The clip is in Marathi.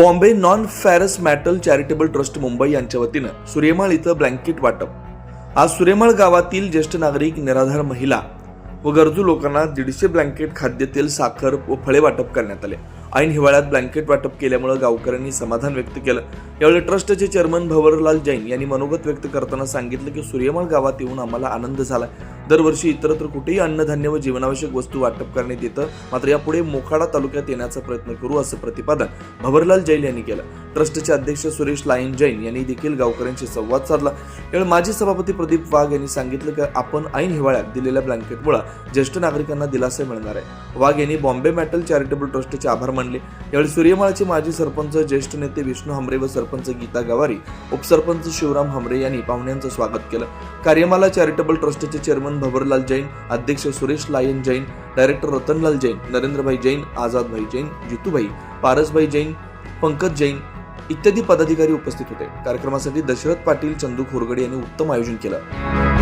Bombay non ferrous metal charitable trust Mumbai यांच्या वतीनं सूर्यमाळ इथं ब्लँकेट वाटप। आज सूर्यमाळ गावातील ज्येष्ठ नागरिक, निराधार महिला व गरजू लोकांना 150 ब्लँकेट, खाद्यतेल, साखर व फळे वाटप करण्यात आले। ऐन हिवाळ्यात ब्लँकेट वाटप केल्यामुळे गावकऱ्यांनी समाधान व्यक्त केलं। यावेळी ट्रस्टचे चेअरमन भंवरलाल जैन यांनी मनोगत व्यक्त करताना सांगितलं की सूर्यमाळ गावात येऊन आम्हाला आनंद झाला। दरवर्षी इतरत्र कुठेही अन्नधान्य व जीवनावश्यक वस्तू वाटप करण्यात येतं, मात्र यापुढे मोखाडा तालुक्यात येण्याचा प्रयत्न करू असं प्रतिपादन भंवरलाल जैन यांनी केलं। ट्रस्टचे अध्यक्ष सुरेश लायन जैन यांनी देखील गावकऱ्यांशी संवाद साधला। यावेळी माजी सभापती प्रदीप वाघ यांनी सांगितलं की आपण ऐन हिवाळ्यात दिलेल्या ब्लँकेटमुळे ज्येष्ठ नागरिकांना दिलासा मिळणार आहे। वाघ यांनी बॉम्बे मेटल चॅरिटेबल ट्रस्टचे आभार मानले। यावेळी सूर्यमाळचे माजी सरपंच, ज्येष्ठ नेते विष्णू हमरे व सरपंच गीता गवारी, उपसरपंच शिवराम हमरे यांनी पाहुण्यांचं स्वागत केलं। कार्यमाला चॅरिटेबल ट्रस्टचे चेअरमन भंवरलाल जैन, अध्यक्ष सुरेश लायन जैन, डायरेक्टर रतनलाल जैन, नरेंद्रभाई जैन, आझादभाई जैन, जितूभाई, पारसभाई जैन, पंकज जैन इत्यादी पदाधिकारी उपस्थित होते। कार्यक्रमासाठी दशरथ पाटील, चंदू खोरगडे यांनी उत्तम आयोजन केलं।